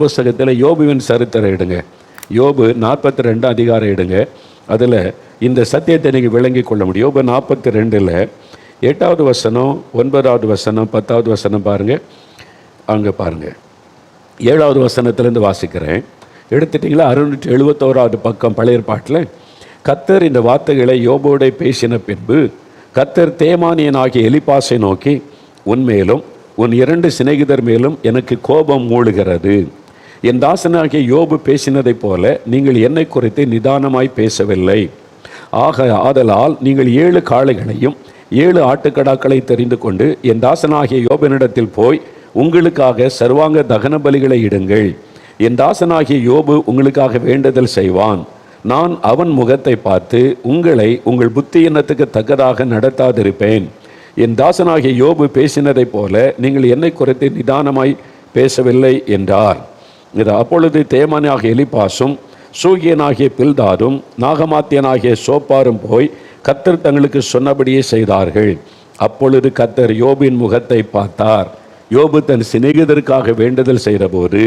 புஸ்தகத்தில் யோபுவின் சரித்திரம் எடுங்க. யோபு 42 அதிகாரம் எடுங்க. அதில் இந்த சத்தியத்தை நீங்கள் விளங்கி கொள்ள முடியும். யோபு 42 8வது வசனம், 9வது வசனம், 10வது வசனம் பாருங்கள். அங்கே பாருங்கள், 7வது வசனத்திலேருந்து வாசிக்கிறேன். எடுத்துட்டிங்களா? 671வது பக்கம் பழைய பாட்டில், கர்த்தர் இந்த வார்த்தைகளை யோபோடு பேசின பின்பு கர்த்தர் தேமானியனாகிய எலிப்பாசை நோக்கி, உன்மேலும் உன் 2 சிநேகிதர் மேலும் எனக்கு கோபம் மூழுகிறது. என் தாசனாகிய யோபு பேசினதைப் போல நீங்கள் என்னை குறித்து நிதானமாய் பேசவில்லை. ஆதலால் நீங்கள் 7 காளைகளையும் 7 ஆட்டுக்கடாக்களை தெரிந்து கொண்டு என் தாசனாகிய யோபனிடத்தில் போய் உங்களுக்காக சர்வாங்க தகன பலிகளை இடுங்கள். என் தாசனாகிய யோபு உங்களுக்காக வேண்டுதல் செய்வான். நான் அவன் முகத்தை பார்த்து உங்களை உங்கள் புத்தியினத்துக்கு தக்கதாக நடத்தாதிருப்பேன். என் தாசனாகிய யோபு பேசினதைப் போல நீங்கள் என்னை குறித்து நிதானமாய் பேசவில்லை என்றார். இது அப்பொழுது தேமானாகிய எலிப்பாசும் சூகியனாகிய பில்தாதும் நாகமாத்தியனாகிய சோப்பாரும் போய் கர்த்தர் தங்களுக்கு சொன்னபடியே செய்தார்கள். அப்பொழுது கர்த்தர் யோபின் முகத்தை பார்த்தார். யோபு தன் சிநேகிதருக்காக வேண்டுதல் செய்தபோது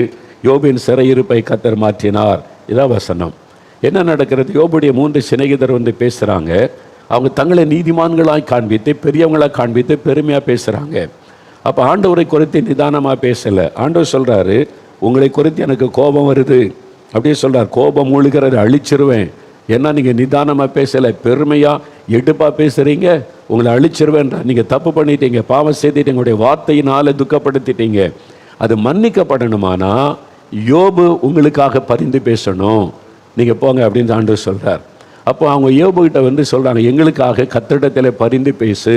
யோபின் சிறையிருப்பை கர்த்தர் மாற்றினார். இதான் வசனம். என்ன நடக்கிறது? யோபுடைய 3 சிநேகிதர் வந்து பேசுகிறாங்க. அவங்க தங்களை நீதிமான்களாய் காண்பித்து, பெரியவங்களாக காண்பித்து பெருமையாக பேசுகிறாங்க. அப்போ ஆண்டவரை குறித்து நிதானமாக பேசலை. ஆண்டவர் சொல்கிறாரு, உங்களை குறித்து எனக்கு கோபம் வருது அப்படியே சொல்கிறார். கோபம் மூழ்கிறத அழிச்சிருவேன். ஏன்னா நீங்கள் நிதானமாக பேசலை, பெருமையாக எடுப்பாக பேசுகிறீங்க, உங்களை அழிச்சிருவேன்றா. நீங்கள் தப்பு பண்ணிட்டீங்க, பாவம் செய்துட்டு எங்களுடைய வார்த்தையினால் துக்கப்படுத்திட்டீங்க. அது மன்னிக்கப்படணுமானா யோபு உங்களுக்காக பரிந்து பேசணும். நீங்கள் போங்க அப்படின்னு ஆண்டவர் சொல்கிறார். அப்போ அவங்க யோபுகிட்ட வந்து சொல்கிறாங்க, எங்களுக்காக கர்த்தரிடத்தில் பரிந்து பேசு,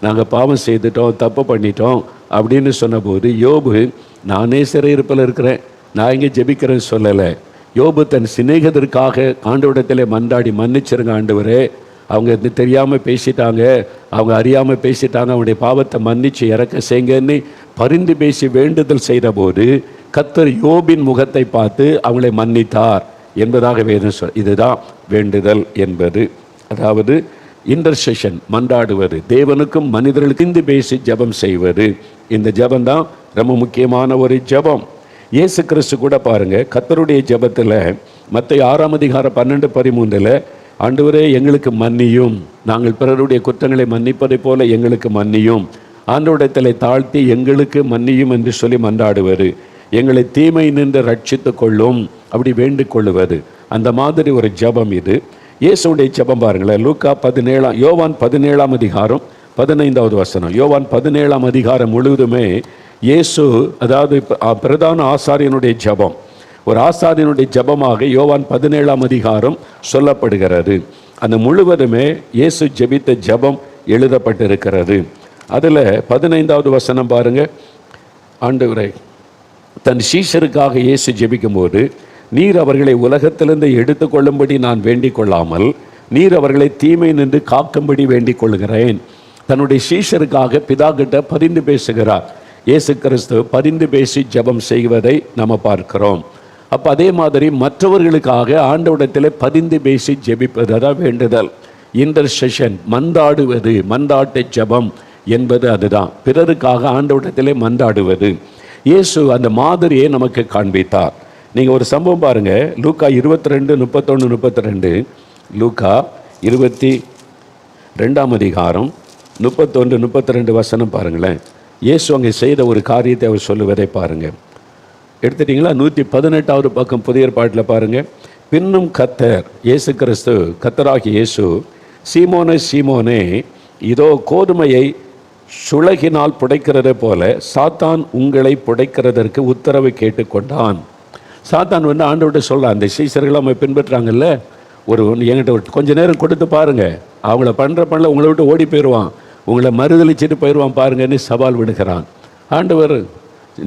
நாங்கள் பாவம் செய்துட்டோம், தப்பு பண்ணிட்டோம் அப்படின்னு சொன்னபோது யோபு, நானே சிறையிருப்பில் இருக்கிறேன், நான் இங்கே ஜெபிக்கிறேன்னு சொல்லலை. யோபு தன் சிநேகிதருக்காக ஆண்டவரிடத்தில் மன்றாடி, மன்னிச்சிருங்க ஆண்டவரே, அவங்க தெரியாமல் பேசிட்டாங்க, அவங்க அறியாமல் பேசிட்டாங்க, அவங்களுடைய பாவத்தை மன்னிச்சு இறக்க செய்யுங்கன்னு பரிந்து பேசி வேண்டுதல் செய்தபோது கர்த்தர் யோபின் முகத்தை பார்த்து அவங்களை மன்னித்தார் என்பதாக வேதம் சொல். இதுதான் வேண்டுதல் என்பது. அதாவது இன்டர்செஷன், மன்றாடுவது, தேவனுக்கும் மனிதர்களுக்கும் இந்த பேசி ஜெபம் செய்வது. இந்த ஜெபம் தான் ரொம்ப முக்கியமான ஒரு ஜெபம். இயேசு கிறிஸ்து கூட பாருங்க, கர்த்தருடைய ஜெபத்தில் மத்தேயு 6 அதிகாரம் 12-13 ஆண்டவரே எங்களுக்கு மன்னியும், நாங்கள் பிறருடைய குற்றங்களை மன்னிப்பதை போல எங்களுக்கு மன்னியும், ஆண்டவரிடத்தில் தாழ்த்தி எங்களுக்கு மன்னியும் என்று சொல்லி மன்றாடுவது, எங்களை தீமை நின்று ரட்சித்து கொள்ளும் அப்படி வேண்டிக் கொள்ளுவது. அந்த மாதிரி ஒரு ஜெபம் இது. இயேசுடைய ஜெபம் பாருங்களேன். லூக்கா 17, யோவான் 17 அதிகாரம் 15வது வசனம். யோவான் 17 அதிகாரம் முழுவதுமே இயேசு, அதாவது பிரதான ஆசாரியனுடைய ஜெபம், ஒரு ஆசாரியனுடைய ஜெபமாக யோவான் 17 அதிகாரம் சொல்லப்படுகிறது. அந்த முழுவதுமே இயேசு ஜெபித்த ஜெபம் எழுதப்பட்டிருக்கிறது. அதில் 15வது வசனம் பாருங்க. ஆண்டவரே, தன் சீஷருக்காக இயேசு ஜெபிக்கும்போது, நீர் அவர்களை உலகத்திலிருந்து எடுத்துக்கொள்ளும்படி நான் வேண்டிக் கொள்ளாமல் நீர் அவர்களை தீமை நின்று காக்கும்படி வேண்டிக் கொள்கிறேன். தன்னுடைய சீஷருக்காக பிதா கிட்ட பரிந்து பேசுகிறார். இயேசு கிறிஸ்து பரிந்து பேசி ஜெபம் செய்வதை நம்ம பார்க்கிறோம். அப்போ அதே மாதிரி மற்றவர்களுக்காக ஆண்டவரிடத்தில் பரிந்து பேசி ஜெபிப்பது, அதான் வேண்டுதல், இன்டர்செஷன், மன்றாடுவது, மன்றாட்டு ஜெபம் என்பது அதுதான். பிறருக்காக ஆண்டவரிடத்திலே மன்றாடுவது. இயேசு அந்த மாதிரியை நமக்கு காண்பித்தார். நீங்கள் ஒரு சம்பவம் பாருங்கள். லூக்கா 22, 31, 32. லூக்கா 22 அதிகாரம் 31, 32 வசனம் பாருங்களேன். இயேசு அங்கே செய்த ஒரு காரியத்தை அவர் சொல்லுவதை பாருங்கள். எடுத்துட்டிங்களா? 118வது பக்கம் புதிய ஏற்பாட்டில் பாருங்கள். பின்னும் கர்த்தர், இயேசு கிறிஸ்து, கர்த்தராகிய இயேசு, சீமோனே சீமோனே, இதோ கோதுமையை சுளகினால் புடைக்கிறதை போல சாத்தான் உங்களை புடைக்கிறதற்கு உத்தரவு கேட்டுக்கொண்டான். சாத்தான் வந்து ஆண்டவர்கிட்ட சொல்கிறான், அந்த சீசர்கள் நம்ம பின்பற்றாங்கல்ல, என்கிட்ட கொஞ்ச நேரம் கொடுத்து பாருங்கள், அவங்கள பண்ணுற உங்களை விட்டு ஓடி போயிடுவான், உங்களை மறுதளிச்சுட்டு போயிடுவான் பாருங்கன்னு சவால் விடுகிறான். ஆண்டவர்,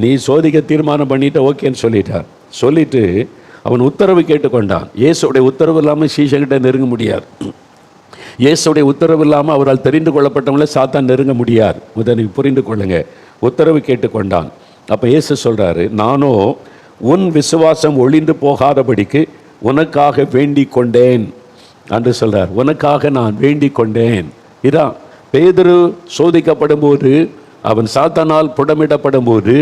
நீ சோதிக்க தீர்மானம் பண்ணிட்டு ஓகேன்னு சொல்லிட்டார். சொல்லிட்டு அவன் உத்தரவு கேட்டுக்கொண்டான். இயேசுடைய உத்தரவு இல்லாமல் சீசகிட்ட நெருங்க முடியாது. இயேசுடைய உத்தரவு இல்லாமல் அவரால் தெரிந்து கொள்ளப்பட்டவங்கள சாத்தான் நெருங்க முடியாது. முதலில் புரிந்து கொள்ளுங்க. உத்தரவு கேட்டுக்கொண்டான். அப்போ இயேசு சொல்கிறாரு, நானோ உன் விசுவாசம் ஒளிந்து போகாதபடிக்கு உனக்காக வேண்டிக் கொண்டேன் என்று சொல்கிறார். உனக்காக நான் வேண்டிக் கொண்டேன். இதான் பேதுரு சோதிக்கப்படும் போது, அவன் சாத்தானால் புடமிடப்படும் போது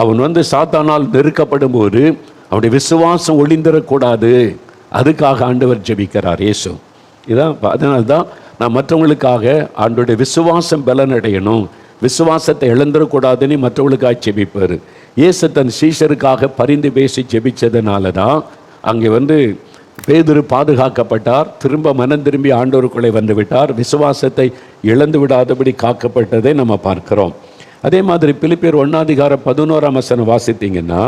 அவன் சாத்தானால் நெருக்கப்படும் போது அவனுடைய விசுவாசம் ஒளிந்திடக்கூடாது, அதுக்காக ஆண்டவர் ஜெபிக்கிறார் இயேசு. இதான் அதனால்தான் நான் மற்றவங்களுக்காக ஆண்டோடைய விசுவாசம் பலனடையணும், விசுவாசத்தை இழந்துடக்கூடாதுன்னு மற்றவங்களுக்காக ஜெபிப்பார். இயேசு தன் சீஷருக்காக பரிந்து பேசி ஜெபிச்சதுனால தான் அங்கே பேதுரு பாதுகாக்கப்பட்டார், திரும்ப மனம் திரும்பி ஆண்டவருக்குள்ளே வந்து விட்டார், விசுவாசத்தை இழந்து விடாதபடி காக்கப்பட்டதை நம்ம பார்க்கிறோம். அதே மாதிரி பிலிப்பியர் 1:11 வாசித்தீங்கன்னா,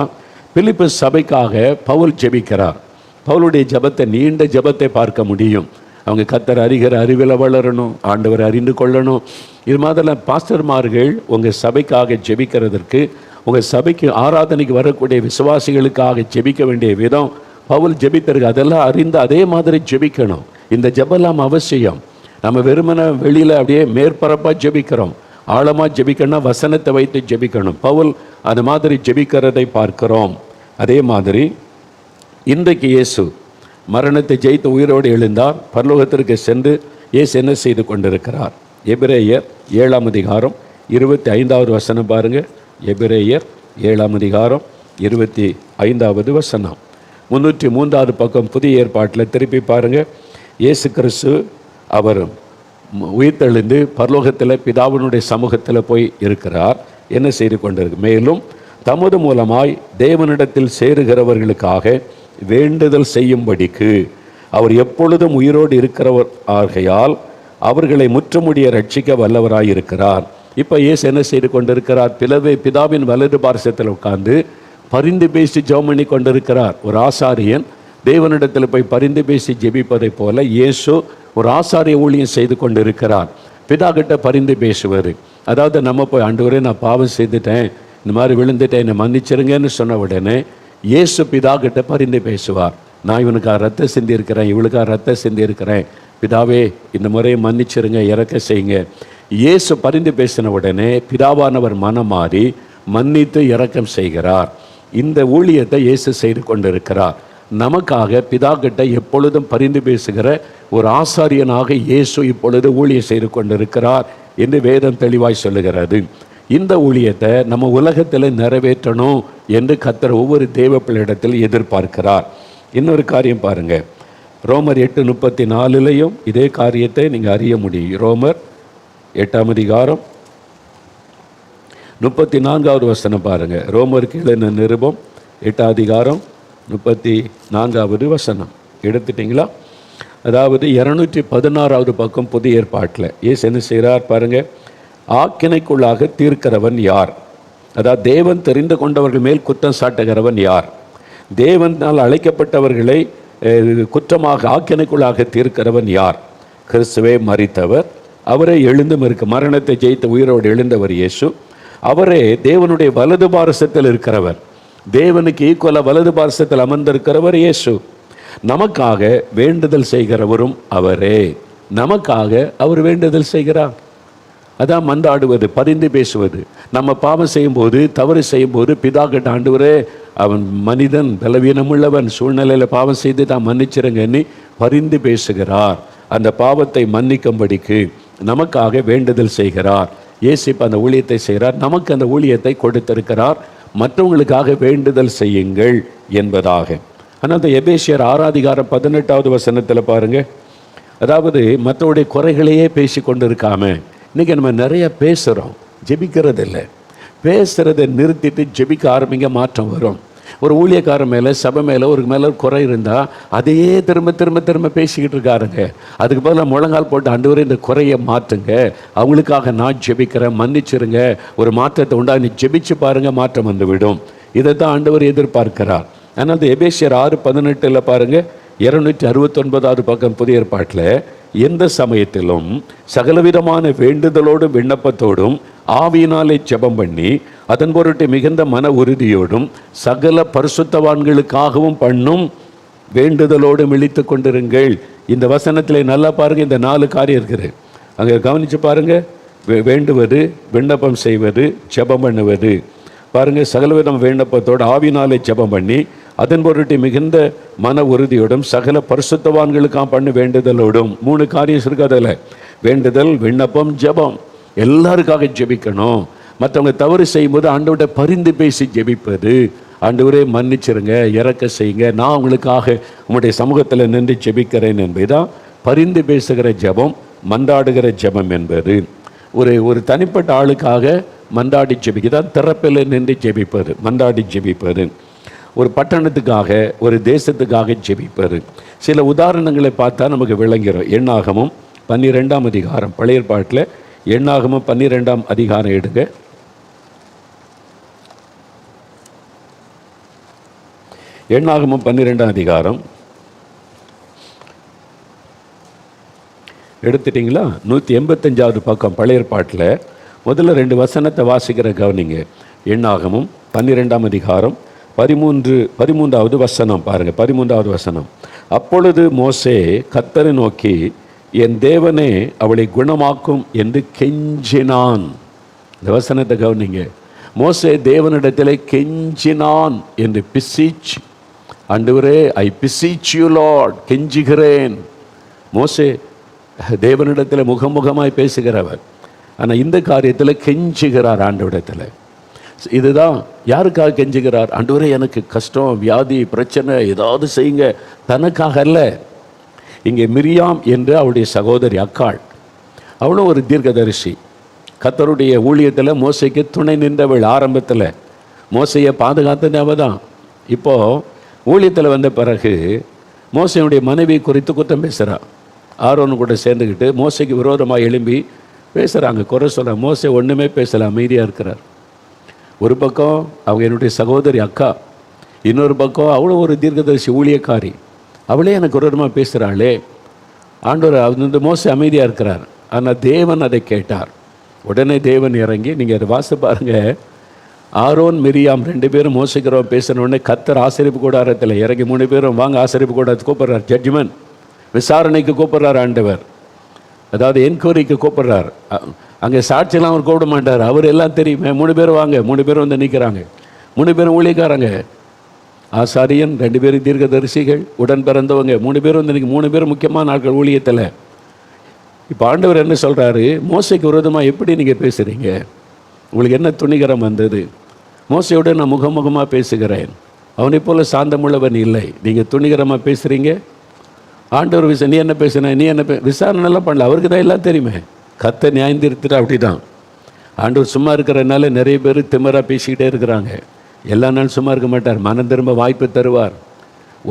பிலிப்பு சபைக்காக பவுல் ஜெபிக்கிறார். பவுலுடைய ஜெபத்தை, நீண்ட ஜெபத்தை பார்க்க முடியும். அவங்க கர்த்தர் அறிகிற அறிவில் வளரணும், ஆண்டவர் அறிந்து கொள்ளணும். இது மாதிரி பாஸ்டர்மார்கள் உங்கள் சபைக்காக ஜெபிக்கிறதற்கு, உங்கள் சபைக்கு ஆராதனைக்கு வரக்கூடிய விசுவாசிகளுக்காக ஜெபிக்க வேண்டிய விதம் பவுல் ஜெபித்திருக்கு. அதெல்லாம் அறிந்து அதே மாதிரி ஜெபிக்கணும். இந்த ஜெபெல்லாம் அவசியம். நம்ம வெறுமனை வெளியில் அப்படியே மேற்பரப்பாக ஜெபிக்கிறோம். ஆழமாக ஜெபிக்கணும்னா வசனத்தை வைத்து ஜெபிக்கணும். பவுல் அது மாதிரி ஜெபிக்கிறதை பார்க்கிறோம். அதே மாதிரி இன்றைக்கு இயேசு மரணத்தை ஜெயித்து உயிரோடு எழுந்தார், பரலோகத்திற்கு சென்று இயேசு என்ன செய்து கொண்டிருக்கிறார்? எபிரேயர் 7:25 பாருங்கள். எபிரேயர் 7:25 303 பக்கம் புதிய ஏற்பாட்டில் திருப்பி பாருங்கள். இயேசு கிறிஸ்து அவர் உயிர்த்தெழுந்து பரலோகத்தில் பிதாவினுடைய சமூகத்தில் போய் இருக்கிறார், என்ன செய்து கொண்டிருக்கு? மேலும் தமது மூலமாய் தேவனிடத்தில் சேருகிறவர்களுக்காக வேண்டுதல் செய்யும்படிக்கு அவர் எப்பொழுதும் உயிரோடு இருக்கிறவர் ஆகையால் அவர்களை முற்றுமுடிய ரட்சிக்க வல்லவராயிருக்கிறார். இப்போ இயேசு என்ன செய்து கொண்டிருக்கிறார்? பிதாவின் வலது பார்சத்தில் உட்கார்ந்து பரிந்து பேசி ஜெபம் பண்ணி கொண்டிருக்கிறார். ஒரு ஆசாரியன் தேவனிடத்தில் போய் பரிந்து பேசி ஜெபிப்பதை போல இயேசு ஒரு ஆசாரிய ஊழியம் செய்து கொண்டிருக்கிறார். பிதா கிட்ட பரிந்து பேசுவார். அதாவது நம்ம போய், ஆண்டவரே நான் பாவம் செய்துட்டேன், இந்த மாதிரி விழுந்துட்டேன், என்னை மன்னிச்சிருங்கன்னு சொன்ன உடனே இயேசு பிதா கிட்ட பரிந்து பேசுவார். நான் இவனுக்காக ரத்தம் சிந்தியிருக்கிறேன், இவளுக்காக ரத்தம் சிந்தியிருக்கிறேன், பிதாவே இந்த முறையை மன்னிச்சிருங்க, இறக்க செய்யுங்க. இயேசு பரிந்து பேசின உடனே பிதாவானவர் மனம் மாறி மன்னித்து இரக்கம் செய்கிறார். இந்த ஊழியத்தை இயேசு செய்து கொண்டிருக்கிறார். நமக்காக பிதா கிட்ட எப்பொழுதும் பரிந்து பேசுகிற ஒரு ஆசாரியனாக இயேசு இப்பொழுது ஊழியம் செய்து கொண்டிருக்கிறார் என்று வேதம் தெளிவாய் சொல்லுகிறது. இந்த ஊழியத்தை நம்ம உலகத்தில் நிறைவேற்றணும் என்று கர்த்தர் ஒவ்வொரு தேவ பிள்ளையிடத்தில் எதிர்பார்க்கிறார். இன்னொரு காரியம் பாருங்க, ரோமர் 8:34 இதே காரியத்தை நீங்கள் அறிய முடியும். ரோமர் 8:34 பாருங்க. ரோமருக்கு எழுதின நிருபம் 8:34 எடுத்துட்டிங்களா? அதாவது 216 பக்கம் புதிய ஏற்பாட்டில் இயேசு என்ன செய்கிறார் பாருங்க. ஆக்கினைக்குள்ளாக தீர்க்கிறவன் யார்? அதாவது தேவன் தெரிந்து கொண்டவர்கள் மேல் குற்றம் சாட்டுகிறவன் யார்? தேவனால் அழைக்கப்பட்டவர்களை குற்றமாக ஆக்கினைக்குள்ளாக தீர்க்கிறவன் யார்? கிறிஸ்துவே மரித்தவர், அவரே எழுந்தும் இருக்கு, மரணத்தை ஜெயித்த உயிரோடு எழுந்தவர் இயேசு. அவரே தேவனுடைய வலது பாரசத்தில் இருக்கிறவர், தேவனுக்கு ஈக்குவலாக வலது பாரசத்தில் அமர்ந்திருக்கிறவர் இயேசு. நமக்காக வேண்டுதல் செய்கிறவரும் அவரே. நமக்காக அவர் வேண்டுதல் செய்கிறார். அதான் மன்றாடுவது, பரிந்து பேசுவது. நம்ம பாவம் செய்யும்போது, தவறு செய்யும்போது பிதா கிட்ட, ஆண்டவரே அவன் மனிதன், பலவீனமுள்ளவன், சூழ்நிலையில் பாவம் செய்து தான் மன்னிச்சிருங்கன்னு பரிந்து பேசுகிறார். அந்த பாவத்தை மன்னிக்கும்படிக்கு நமக்காக வேண்டுதல் செய்கிறார். இயேசு அந்த ஊழியத்தை செய்கிறார், நமக்கு அந்த ஊழியத்தை கொடுத்திருக்கிறார். மற்றவங்களுக்காக வேண்டுதல் செய்யுங்கள் என்பதாக. ஆனால் அந்த எபேசியர் 6:18 பாருங்க. அதாவது மற்றவருடைய குறைகளையே பேசி கொண்டு இருக்காம, இன்றைக்கி நம்ம நிறைய பேசுகிறோம், ஜெபிக்கிறது இல்லை. பேசுகிறத நிறுத்திட்டு ஜெபிக்க ஆரம்பிங்க, மாற்றம் வரும். ஒரு ஊழியக்காரன் மேலே, சபை மேலே ஒரு குறை இருந்தால் அதையே திரும்ப திரும்ப திரும்ப பேசிக்கிட்டு இருக்காருங்க. அதுக்கு பதிலாக முழங்கால் போட்டு, ஆண்டவரே இந்த குறையை மாற்றுங்க, அவங்களுக்காக நான் ஜெபிக்கிறேன், மன்னிச்சிருங்க, ஒரு மாற்றத்தை உண்டாக நீ ஜெபிச்சு பாருங்கள், மாற்றம் வந்துவிடும். இதை தான் ஆண்டவர் எதிர்பார்க்கிறார். ஆனால் அந்த எபேசியர் 6:18 பாருங்கள். 269 பக்கம் புதிய ஏற்பாட்டில், எந்த சமயத்திலும் சகலவிதமான வேண்டுதலோடும் விண்ணப்பத்தோடும் ஆவியினாலே ஜெபம் பண்ணி அதன் பொருட்டு மிகுந்த மன உறுதியோடும் சகல பரிசுத்தவான்களுக்காகவும் பண்ணும் வேண்டுதலோடும் இழித்து கொண்டிருங்கள். இந்த வசனத்தில் நல்லா பாருங்கள், இந்த 4 காரியம் இருக்குது. அங்கே கவனித்து பாருங்கள். வேண்டுவது, விண்ணப்பம் செய்வது, ஜெபம் பண்ணுவது. பாருங்கள், சகலவிதம் விண்ணப்பத்தோடு ஆவியினாலே ஜெபம் பண்ணி அதன் பொருட்டு மிகுந்த மன உறுதியோடும் சகல பரிசுத்தவான்களுக்காக பண்ணு வேண்டுதலோடும். 3 காரியம் இருக்கு அதில். வேண்டுதல், விண்ணப்பம், ஜெபம். எல்லாருக்காக ஜெபிக்கணும். மற்றவங்க தவறு செய்யும்போது ஆண்டவர்கிட்ட பரிந்து பேசி ஜெபிப்பது. ஆண்டவரே மன்னிச்சிருங்க, இறக்க செய்யுங்க, நான் உங்களுக்காக உங்களுடைய சமூகத்தில் நின்று ஜெபிக்கிறேன் என்பதுதான் பரிந்து பேசுகிற ஜெபம், மன்றாடுகிற ஜெபம் என்பது. ஒரு தனிப்பட்ட ஆளுக்காக மன்றாடி ஜெபிக்கதான் திறப்பில் நின்று ஜெபிப்பது, மன்றாடி ஜெபிப்பது. ஒரு பட்டணத்துக்காக, ஒரு தேசத்துக்காக ஜெபிப்பது. சில உதாரணங்களை பார்த்தா நமக்கு விளங்கிறோம். எண்ணாகமம் 12ஆம் அதிகாரம், பழைய ஏற்பாட்டில் எண்ணாகமம் 12ஆம் அதிகாரம் எடுங்க. எண்ணாகமம் 12ஆம் அதிகாரம் எடுத்துட்டிங்களா? 185வது பக்கம் பழைய ஏற்பாட்டில் முதல்ல 2 வசனத்தை வாசிக்கிற கவனிங்க. எண்ணாகமம் 12ஆம் அதிகாரம் 13வது வசனம் பாருங்கள். 13வது வசனம். அப்பொழுது மோசே கர்த்தரை நோக்கி, என் தேவனே அவளை குணமாக்கும் என்று கெஞ்சினான். இந்த வசனத்தை கவனிங்க. மோசே தேவனிடத்தில் கெஞ்சினான் என்று பிசிச். ஆண்டவரே, ஐ பிசிச் யூ லார்ட், கெஞ்சுகிறேன். மோசே தேவனிடத்தில் முகமுகமாய் பேசுகிறவர். ஆனால் இந்த காரியத்தில் கெஞ்சுகிறார் ஆண்டவரிடத்தில். இதுதான் யாருக்காக கெஞ்சுகிறார்? ஆண்டவரே, எனக்கு கஷ்டம், வியாதி, பிரச்சனை, ஏதாவது செய்யுங்க. தனக்காக அல்ல. இங்கே மிரியாம் என்று அவளுடைய சகோதரி அக்காள், அவளும் ஒரு தீர்க்கதரிசி. கர்த்தருடைய ஊழியத்தில் மோசைக்கு துணை நின்றவள். ஆரம்பத்தில் மோசையை பாதுகாத்தது அவள் தான். இப்போது ஊழியத்தில் வந்த பிறகு மோசையுடைய மனைவி குறித்து குற்றம் பேசுகிறாள். ஆரோன் கூட சேர்ந்துக்கிட்டு மோசைக்கு விரோதமாக எழும்பி பேசுகிறாங்க, குறை சொல்ல. மோசை ஒன்றுமே பேசலை, அமைதியாக இருக்கிறார். ஒரு பக்கம் அவங்க என்னுடைய சகோதரி அக்கா, இன்னொரு பக்கம் அவளும் ஒரு தீர்க்கதரிசி ஊழியக்காரி. அவளே எனக்கு விரோதமாக பேசுகிறாளே. ஆண்டவர் அது மோசை அமைதியாக இருக்கிறார். ஆனால் தேவன் அதை கேட்டார். உடனே தேவன் இறங்கி, நீங்கள் அதை வாசி பாருங்கள். ஆரோன் மிரியாம் 2 பேரும் மோசைக்கிறோம் பேசின உடனே கர்த்தர் ஆசரிப்பு கூடாரத்தில் இறங்கி 3 பேரும் வாங்க ஆசரிப்பு கூடாரத்துக்கு கூப்பிட்றார். ஜட்ஜ்மெண்ட், விசாரணைக்கு கூப்பிட்றார் ஆண்டவர். அதாவது என்கொயரிக்கு கூப்பிட்றார். அங்கே சாட்சியெல்லாம் அவர் கூப்பிட மாட்டார். அவர் எல்லாம் தெரியுமே. 3 பேரும் வாங்க. 3 பேரும் வந்து நிற்கிறாங்க. 3 பேரும் ஊழியக்காரங்க. ஆசாரியன், 2 பேரும் தீர்க்கதரிசிகள், உடன் பிறந்தவங்க. 3 பேரும் வந்து 3 பேரும் முக்கியமான ஆட்கள் ஊழியத்தில். இப்போ ஆண்டவர் என்ன சொல்கிறாரு? மோசைக்கு விரோதமாக எப்படி நீங்கள் பேசுகிறீங்க? உங்களுக்கு என்ன துணிகரம் வந்தது? மோசையோடு நான் முகமுகமாக பேசுகிறேன், அவனை போல சாந்தமுள்ளவன் இல்லை. நீங்கள் துணிகரமாக பேசுகிறீங்க. ஆண்டவர் நீ என்ன பேசுன, நீ என்ன விசாரணைலாம் பண்ணல. அவருக்கு தான் எல்லாம் தெரியுமே. கர்த்தர் நியாயம் தீர்த்துட்டு அப்படி தான். ஆண்டவர் சும்மா இருக்கிறதுனால நிறைய பேர் திமிராக பேசிக்கிட்டே இருக்கிறாங்க. எல்லா நாளும் சும்மா இருக்க மாட்டார். மனம் திரும்ப வாய்ப்பு தருவார்.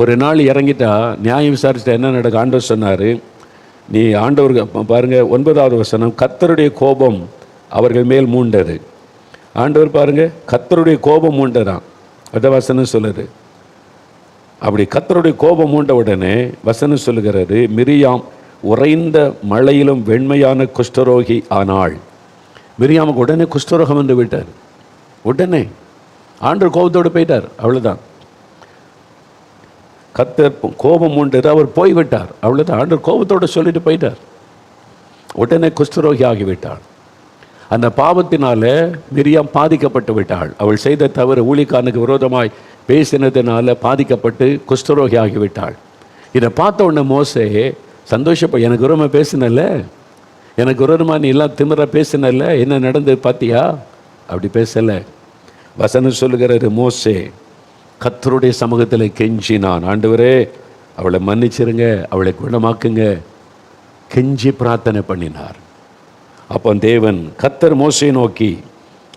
ஒரு நாள் இறங்கிட்டா நியாயம் விசாரிச்சிட்டா என்ன நடக்கும்? ஆண்டவர் சொன்னார், நீ ஆண்டவருக்கு பாருங்கள் 9வது வசனம். கர்த்தருடைய கோபம் அவர்கள் மேல் மூண்டது. ஆண்டவர் பாருங்கள், கர்த்தருடைய கோபம் மூண்டதான் அந்த வசனம் சொல்லுது. அப்படி கர்த்தருடைய கோபம் மூண்ட உடனே வசனம் சொல்லுகிறது, மிரியாம் உறைந்த மழையிலும் வெண்மையான குஷ்டரோகி ஆனாள். மிரியாமுக்கு உடனே குஷ்டரோகம் வந்து விட்டார். உடனே ஆண்டவர் கோபத்தோடு போயிட்டார். அவ்வளோதான். கர்த்தர் கோபம் மூண்டது, அவர் போய்விட்டார். அவ்வளோதான். ஆண்டவர் கோபத்தோடு சொல்லிட்டு போயிட்டார். உடனே குஷ்டரோகி ஆகிவிட்டாள். அந்த பாவத்தினால மிரியாம் பாதிக்கப்பட்டு விட்டாள். அவள் செய்த தவறு, ஊழியக்காரனுக்கு விரோதமாய் பேசினதுனால பாதிக்கப்பட்டு குஷ்டரோகி ஆகிவிட்டாள். இதை பார்த்த உடனே மோசே சந்தோஷப்ப, எனக்கு விரோதமாக பேசினல்ல, எனக்கு விரோதமாக நீ எல்லாம் திமிர பேசினல்ல, என்ன நடந்தது பார்த்தியா? அப்படி பேசலை. வசனம் சொல்லுகிறது, மோசே கர்த்தருடைய சமூகத்தில் கெஞ்சினான். ஆண்டவரே, அவளை மன்னிச்சிருங்க, அவளை குணமாக்குங்க, கெஞ்சி பிரார்த்தனை பண்ணினார். அப்போ தேவன் கர்த்தர் மோசையை நோக்கி,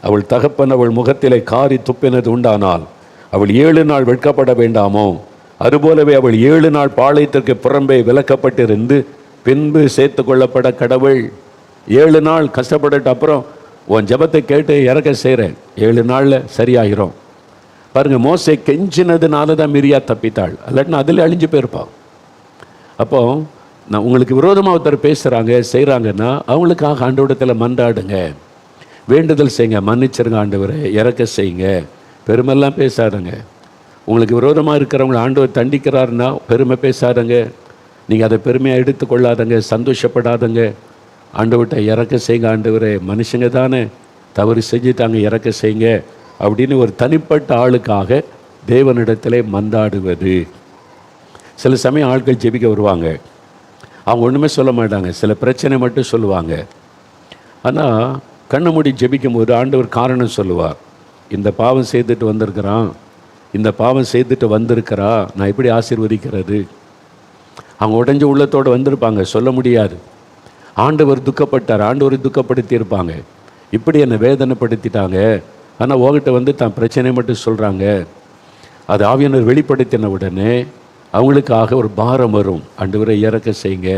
அவள் தகப்பன் அவள் முகத்திலே காரி துப்பினது உண்டானால் அவள் 7 நாள் வெட்கப்பட வேண்டாமோ? அதுபோலவே அவள் 7 நாள் பாளையத்திற்கு புறம்பே விலக்கப்பட்டிருந்து பின்பு சேர்த்து கொள்ளப்பட கடவுள். 7 நாள் கஷ்டப்பட்டு அப்புறம் உன் ஜபத்தை கேட்டு இறக்க செய்கிறேன், 7 நாளில் சரியாகிறோம். பாருங்கள், மோசே கெஞ்சினதுனால தான் மிரியா தப்பித்தாள். இல்லாட்டினா அதில் அழிஞ்சு போயிருப்பாள். அப்போது நான் உங்களுக்கு விரோதமாக ஒருத்தர் பேசுகிறாங்க செய்கிறாங்கன்னா அவங்களுக்காக ஆண்டவரிடத்தில் மன்றாடுங்க, வேண்டுதல் செய்யுங்க, மன்னிச்சிருங்க ஆண்டவரை, இறக்க செய்யுங்க. பெருமெல்லாம் பேசாதுங்க. உங்களுக்கு விரோதமாக இருக்கிறவங்களை ஆண்டவர் தண்டிக்கிறாருன்னா பெருமை பேசாதுங்க. நீங்கள் அதை பெருமையாக எடுத்துக்கொள்ளாதங்க, சந்தோஷப்படாதங்க. ஆண்டவர்கிட்ட இறக்க செய்யுங்க. ஆண்டவரே, மனுஷங்க தானே தவறு செஞ்சுட்டாங்க, இறக்க செய்யுங்க அப்படின்னு ஒரு தனிப்பட்ட ஆளுக்காக தேவனிடத்திலே மன்றாடுவது. சில சமயம் ஆட்கள் ஜெபிக்க வருவாங்க, அவங்க ஒன்றுமே சொல்ல மாட்டாங்க, சில பிரச்சனை மட்டும் சொல்லுவாங்க. ஆனால் கண்ணை மூடி ஜெபிக்கும் போது ஆண்டவர் காரணம் சொல்லுவார். இந்த பாவம் செய்துட்டு வந்திருக்கிறான், இந்த பாவம் செய்துட்டு வந்திருக்கிறா, நான் எப்படி ஆசீர்வதிக்கிறது? அவங்க உடஞ்ச உள்ளத்தோடு வந்திருப்பாங்க, சொல்ல முடியாது. ஆண்டவர் துக்கப்பட்டார், ஆண்டவர் துக்கப்படுத்தியிருப்பாங்க. இப்படி என்னை வேதனைப்படுத்திட்டாங்க, ஆனால் உங்ககிட்ட வந்து தான் பிரச்சனை மட்டும் சொல்கிறாங்க. அது ஆவியானவர் வெளிப்படுத்தின உடனே அவங்களுக்காக ஒரு பாரம் வரும். ஆண்டவரை இறக்க செய்யுங்க.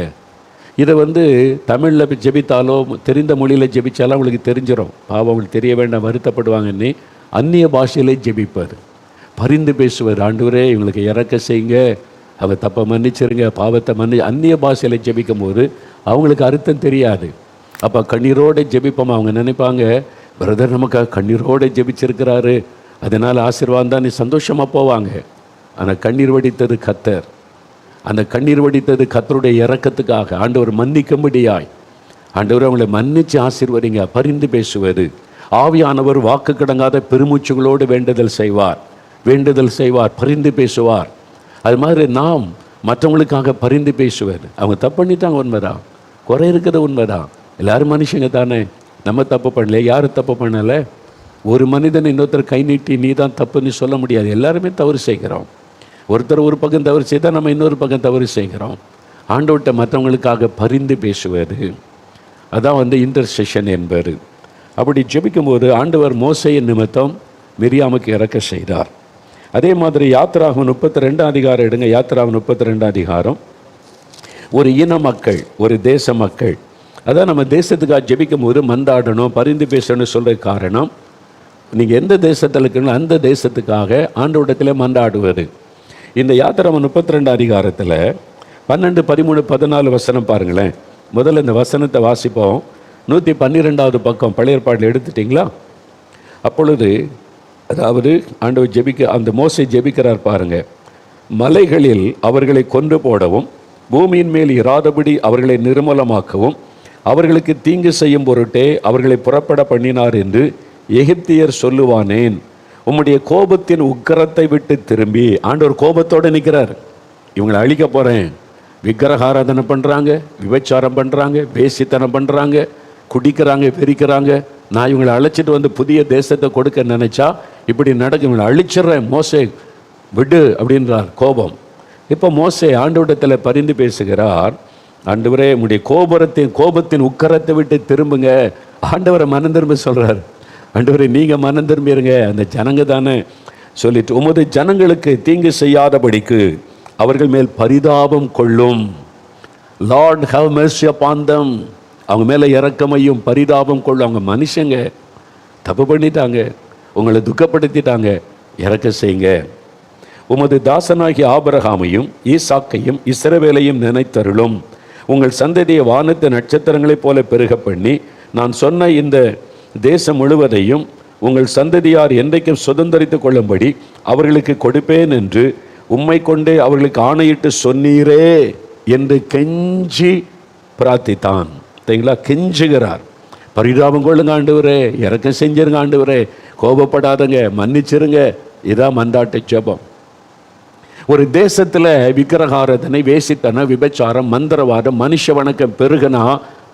இதை வந்து தமிழில் ஜெபித்தாலோ தெரிந்த மொழியில் ஜெபித்தாலும் அவங்களுக்கு தெரிஞ்சிடும். பாவம் அவங்களுக்கு தெரிய வேண்டாம், வருத்தப்படுவாங்கன்னு அந்நிய பாஷையிலே ஜெபிப்பார். பரிந்து பேசுவார். ஆண்டவரே இவங்களுக்கு இறக்க செய்யுங்க, அவங்க தப்பை மன்னிச்சிருங்க, பாவத்தை அந்நிய பாஷையில் ஜெபிக்கும் போது அவங்களுக்கு அர்த்தம் தெரியாது. அப்போ கண்ணீரோடு ஜெபிப்போம். அவங்க நினைப்பாங்க, பிரதர் நமக்காக கண்ணீரோடு ஜெபிச்சிருக்கிறாரு, அதனால் ஆசீர்வாதம் தான், நீ சந்தோஷமாக போவாங்க. ஆனால் கண்ணீர் வடித்தது கர்த்தர். அந்த கண்ணீர் வடித்தது கர்த்தருடைய இரக்கத்துக்காக. ஆண்டவர் மன்னிக்கும்படியாய். ஆண்டவர் அவங்களை மன்னித்து ஆசீர்வதிங்க. பரிந்து பேசுவது. ஆவியானவர் வாக்கு கடங்காத பெருமூச்சுகளோடு வேண்டுதல் செய்வார், பரிந்து பேசுவார். அது மாதிரி நாம் மற்றவங்களுக்காக பரிந்து பேசுவது. அவங்க தப்பு பண்ணிட்டாங்க, உண்மைதான், குறை இருக்கிறது உண்மைதான். எல்லோரும் மனுஷங்க தானே, நம்ம தப்பு பண்ணல, யாரும் தப்பு பண்ணலை. ஒரு மனிதன் இன்னொருத்தர் கை நீட்டி நீ தான் தப்புன்னு சொல்ல முடியாது. எல்லாருமே தவறு செய்கிறோம். ஒருத்தர் ஒரு பக்கம் தவறு செய்தால் நம்ம இன்னொரு பக்கம் தவறு செய்கிறோம். ஆண்டவர்கிட்ட மற்றவங்களுக்காக பரிந்து பேசுவது, அதான் வந்து இன்டர்செஷன் என்பது. அப்படி ஜெபிக்கும்போது ஆண்டவர் மோசேயின் நிமித்தம் மிரியாமுக்கு இறக்க செய்தார். அதே மாதிரி யாத்திராகமம் 32 அதிகாரம் எடுங்க. யாத்திராகமம் 32 அதிகாரம். ஒரு இன மக்கள், ஒரு தேச மக்கள், அதான் நம்ம தேசத்துக்காக ஜெபிக்கும் போது மந்தாடணும், பரிந்து பேசணும்னு சொல்கிற காரணம், நீங்கள் எந்த தேசத்தில் இருக்கணும் அந்த தேசத்துக்காக ஆண்டவரிடத்தில் மன்றாடுவது. இந்த யாத்திராகமம் 32 அதிகாரத்தில் 12, 13, 14 வசனம் பாருங்களேன். முதல்ல இந்த வசனத்தை வாசிப்போம். 112வது பக்கம் பழைய ஏற்பாட்டில் எடுத்துட்டிங்களா? அப்பொழுது அதாவது ஆண்டவர் அந்த மோசே ஜெபிக்கிறார் பாருங்க. மலைகளில் அவர்களை கொன்று போடவும், பூமியின் மேல் இராதபடி அவர்களை நிர்மூலமாக்கவும், அவர்களுக்கு தீங்கு செய்யும் பொருட்டே அவர்களை புறப்பட பண்ணினார் என்று எகிப்தியர் சொல்லுவானேன். உம்முடைய கோபத்தின் உக்கிரத்தை விட்டு திரும்பி, ஆண்டவர் கோபத்தோடு நிற்கிறார். இவங்களை அழிக்க போகிறேன். விக்கிரகாராதனை பண்ணுறாங்க, விபச்சாரம் பண்ணுறாங்க, வேசித்தனம் பண்ணுறாங்க, குடிக்கிறாங்க, வெறிக்கிறாங்க. நான் இவங்களை அழைச்சிட்டு வந்து புதிய தேசத்தை கொடுக்க நினைச்சா இப்படி நடக்கும், இவங்களை அழிச்சிட்றேன், மோசே விடு அப்படின்றார். கோபம். இப்போ மோசே ஆண்டவரிடத்தில் பரிந்து பேசுகிறார். ஆண்டவரே உம்முடைய கோபத்தின் உக்கரத்தை விட்டு திரும்புங்க. ஆண்டவரை மனம் திரும்ப சொல்கிறார். ஆண்டவரே நீங்கள் மனம் திரும்பிடுங்க, அந்த ஜனங்க தானே சொல்லிட்டு, உமது ஜனங்களுக்கு தீங்கு செய்யாதபடிக்கு அவர்கள் மேல் பரிதாபம் கொள்ளும். Lord have Mercy upon them. அவங்க மேலே இரக்கமையும் பரிதாபம் கொள்ளும். அவங்க மனுஷங்க, தப்பு பண்ணிட்டாங்க, உங்களை துக்கப்படுத்திட்டாங்க, இறக்க செய்யுங்க. உமது தாசனாகிய ஆபிரகாமையும் ஈசாக்கையும் இஸ்ரவேலையும் நினைத்தருளும். உங்கள் சந்ததியை வானத்து நட்சத்திரங்களைப் போல பெருக பண்ணி நான் சொன்ன இந்த தேசம் முழுவதையும் உங்கள் சந்ததியார் என்றைக்கும் சுதந்திரித்து கொள்ளும்படி அவர்களுக்கு கொடுப்பேன் என்று உம்மை கொண்டே அவர்களுக்கு ஆணையிட்டு சொன்னீரே என்று கெஞ்சி பிரார்த்தித்தான். சரிங்களா? கெஞ்சுகிறார். பரிதாபம் கொள்ளுங்க ஆண்டவரே, இறக்கம் செஞ்சிருங்க ஆண்டவரே, கோபப்படாதங்க, மன்னிச்சிருங்க. இதான் மந்தாட்ட ஜெபம். ஒரு தேசத்தில் விக்கிரகாராதனை, வேசித்தனம், விபச்சாரம், மந்திரவாதம், மனுஷ வணக்கம் பெருகுனா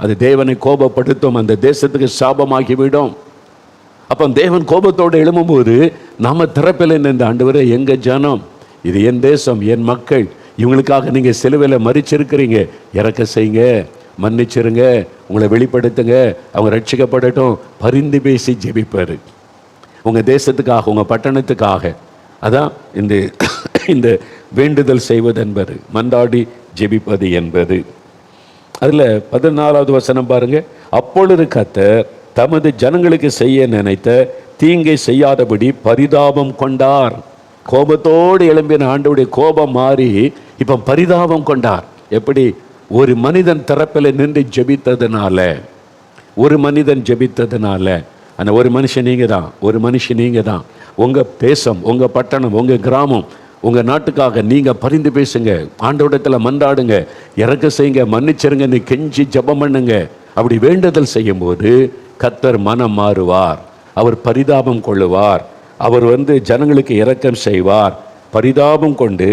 அது தேவனை கோபப்படுத்தும், அந்த தேசத்துக்கு சாபமாகிவிடும். அப்போ தேவன் கோபத்தோடு எழும்பும்போது நாம திறப்பில் நின்ற ஆண்டவரே, எங்கள் ஜனம், இது என் தேசம், என் மக்கள், இவங்களுக்காக நீங்கள் சிலுவையில் மறிச்சிருக்கிறீங்க, இறக்க செய்யுங்க, மன்னிச்சிருங்க, உங்களை வெளிப்படுத்துங்க, அவங்க ரட்சிக்கப்படட்டும். பரிந்து பேசி ஜெபிப்பார் உங்கள் தேசத்துக்காக, உங்கள் பட்டணத்துக்காக. அதான் இந்த வேண்டுதல் செய்வது என்பது, மன்றாடி ஜெபிப்பது என்பது. அதில் 14வது வசனம் பாருங்க. அப்பொழுது கர்த்தர் தமது ஜனங்களுக்கு செய்ய நினைத்த தீங்கை செய்யாதபடி பரிதாபம் கொண்டார். கோபத்தோடு எழும்பின ஆண்டவருடைய கோபம் மாறி இப்போ பரிதாபம் கொண்டார். எப்படி? ஒரு மனிதன் தரப்பில் நின்று ஜெபித்ததுனால, ஒரு மனிதன் ஜெபித்ததுனால, அந்த ஒரு மனுஷன் நீங்கள் தான், ஒரு மனுஷன் நீங்கள் தான். உங்கள் தேசம், உங்கள் பட்டணம், உங்கள் கிராமம், உங்கள் நாட்டுக்காக நீங்கள் பரிந்து பேசுங்க, ஆண்டவரிடத்தில் மன்றாடுங்க, இறக்க செய்யுங்க, மன்னிச்சிருங்க, நீ கெஞ்சி ஜெபம் பண்ணுங்க. அப்படி வேண்டுதல் செய்யும்போது கர்த்தர் மனம் மாறுவார், அவர் பரிதாபம் கொள்ளுவார், அவர் ஜனங்களுக்கு இரக்கம் செய்வார். பரிதாபம் கொண்டு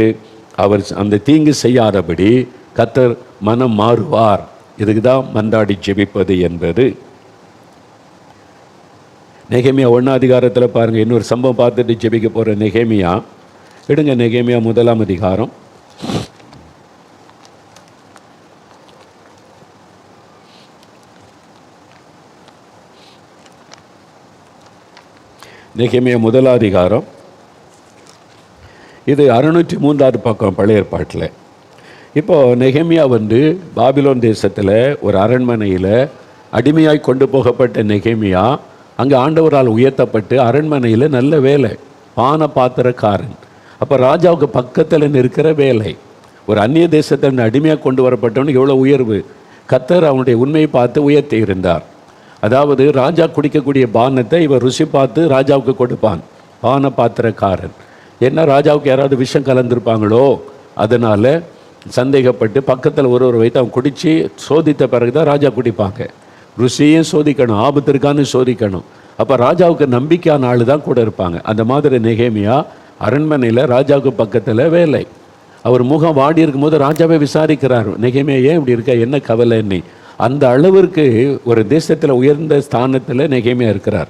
அவர் அந்த தீங்கு செய்யாதபடி கர்த்தர் மனம் மாறுவார். இதுக்கு தான் மன்றாடி ஜெபிப்பது என்பது. நெகேமியா 1 அதிகாரத்தில் பாருங்கள், இன்னொரு சம்பவம் பார்த்துட்டு ஜெபிக்க போகிற நெகேமியா. எடுங்க நெகேமியா 1 அதிகாரம். நெகேமியா 1 அதிகாரம். இது 603 பக்கம் பழைய ஏற்பாட்டில். இப்போது நெகேமியா பாபிலோன் தேசத்தில் ஒரு அரண்மனையில் அடிமையாய் கொண்டு போகப்பட்ட நெகேமியா அங்கே ஆண்டவரால் உயர்த்தப்பட்டு அரண்மனையில் நல்ல வேலை, பான பாத்திரக்காரன். அப்போ ராஜாவுக்கு பக்கத்தில் நிற்கிற வேலை. ஒரு அந்நிய தேசத்தில் அடிமையாக கொண்டு வரப்பட்டவனுக்கு எவ்வளோ உயர்வு! கர்த்தர் அவனுடைய உண்மையை பார்த்து உயர்த்தி இருந்தார். அதாவது ராஜா குடிக்கக்கூடிய பானத்தை இவர் ருசி பார்த்து ராஜாவுக்கு கொடுப்பான். பான பாத்திரக்காரன். என்ன, ராஜாவுக்கு யாராவது விஷம் கலந்துருப்பாங்களோ அதனால் சந்தேகப்பட்டு பக்கத்தில் ஒருவர் வைத்து அவன் குடித்து சோதித்த பிறகு தான் ராஜா குடிப்பாங்க. ருசியும் சோதிக்கணும், ஆபத்து இருக்கான்னு சோதிக்கணும். அப்போ ராஜாவுக்கு நம்பிக்கையான ஆள் தான் கூட இருப்பாங்க. அந்த மாதிரி நெகேமியா அரண்மனையில் ராஜாவுக்கு பக்கத்தில் வேலை. அவர் முகம் வாடி இருக்கும்போது ராஜாவே விசாரிக்கிறார், நெகேமியா ஏன் இப்படி இருக்க, என்ன கவலைன்னு. அந்த அளவிற்கு ஒரு தேசத்தில் உயர்ந்த ஸ்தானத்தில் நெகேமியா இருக்கிறார்.